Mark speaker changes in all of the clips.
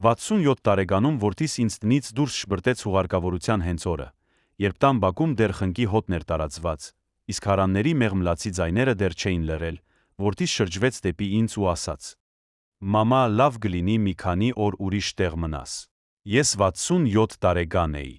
Speaker 1: 67 տարեկանում որդիս ինձ տնից դուրս շպրտեց հուղարկավորության հենց օրը, երբ տան բակում դեռ խնկի հոտն էր տարածված, իսկ հարանների մեղմլացի ձայները դեռ չէին լռել, որդիս շրջվեց դեպի ինձ ու ասաց. «Մամա, լավ կլինի մի քանի օր ուրիշ տեղ մնաս»։ Ես 67 տարեկան էի։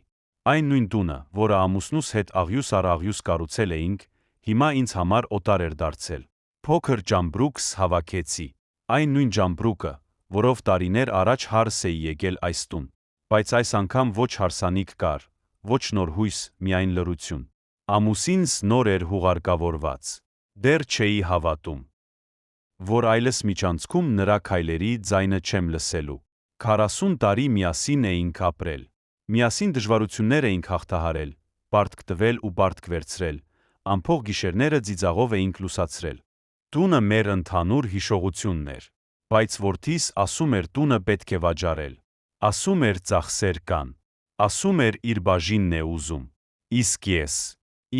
Speaker 1: Այն նույն տունը, որը ամուսնուս հետ աղյուս առ աղյուս կառուցել էինք, հիմա ինձ համար օտար էր դարձել։ Փոքր ճամպրուկս հավաքեցի։ Այն նույն ճամպրուկը, որով տարիներ առաջ հարս էի եկել այս տուն, բայց այս անգամ ոչ հարսանիք կար, ոչ նոր հույս, միայն լռություն։ Ամուսինս նոր էր հուղարկավորված։ Դեռ չէի հավատում, որ այլս միջանցքում նրա քայլերի ձայնը չեմ լսելու։ 40 տարի միասին էինք ապրել։ Միասին դժվարություններ էինք հաղթահարել, պարտք տվել ու պարտք վերցրել, անփող գիշերները ծիծաղով էինք լուսացրել։ Տունը մեր ընդհանուր հիշողությունն էր։ Բայց որդիս ասում էր տունը պետք է վաճառել։ Ասում էր ծախսեր կան։ Ասում էր իր բաժինն է ուզում։ Իսկ ես։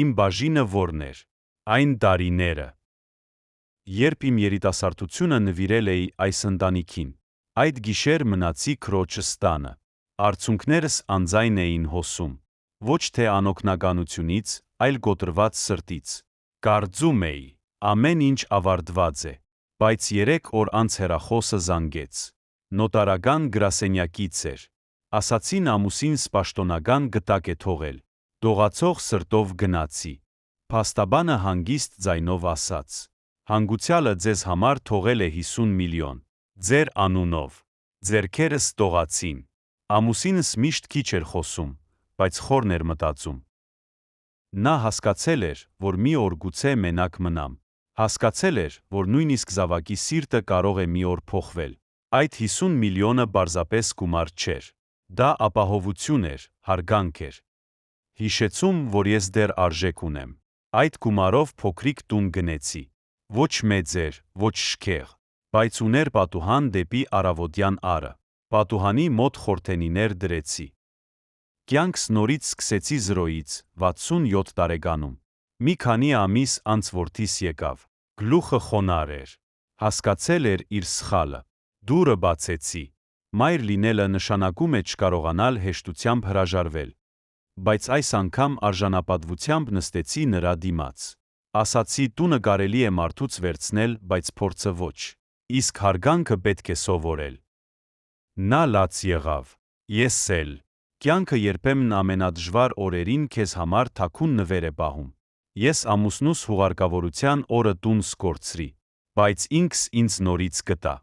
Speaker 1: Իմ բաժինը որն էր։ Այն տարիները, երբ իմ երիտասարդությունը նվիրել էի այս ընտանիքին։ Այդ գիշեր մնացի քրոջս տանը։ Արցունքներս անձայն էին հոսում։ Ոչ թե անօգնականությունից, այլ կոտրված սրտից։ Կարծում էի, ամեն ինչ ավարտված է։ Բայց 3 օր անց հեռախոսը զանգեց։ Նոտարական գրասենյակից էր։ Ասացին ամուսինս պաշտոնական գտակ է թողել։ Դողացող սրտով գնացի։ Փաստաբանը հանգիստ ձայնով ասաց. «Հանգուցյալը ձեզ համար թողել է 50 միլիոն։ Ձեր անունով»։ Ձեռքերս դողացին։ Ամուսինս միշտ քիչ էր խոսում, բայց խորն էր մտածում։ Նա հասկացել էր, որ մի օր գուցե մենակ մնամ։ Հասկացել էր, որ նույնիսկ զավակի սիրտը կարող է մի օր փոխվել։ Այդ 50 միլիոնը պարզապես գումար չէր։ Դա ապահովություն էր, հարգանք էր։ Հիշեցում, որ ես դեռ արժեք ունեմ։ Այդ գումարով փոքրիկ տուն գնեցի։ Ոչ մեծ էր, ոչ շքեղ, բայց ուներ պատուհան դեպի առավոտյան առը։ Պատուհանի մոտ խորթենիներ դրեցի։ Կյանքս նորից սկսեցի զրոյից, 67 տարեկանում։ Մի քանի ամիս անց որդիս եկավ։ Գլուխը խոնարհ էր։ Հասկացել էր իր սխալը։ Դուռը բացեցի։ Մայր լինելը նշանակում է չկարողանալ հեշտությամբ հրաժարվել։ Բայց այս անգամ արժանապատվությամբ նստեցի նրա դիմաց։ Ասացի տունը կարելի է մարդուց վերցնել, բայց փորձը ոչ։ Իսկ հարգանքը պետք է սովորել։ Նա լաց եղավ։ Ես էլ։ Կյանքը երբեմն ամենադժվար օրերին քեզ համար թաքուն նվեր է պահում։ Ես ամուսնուս հուղարկավորության օրը տուն սկորցրի, բայց ինքս ինձ նորից գտա։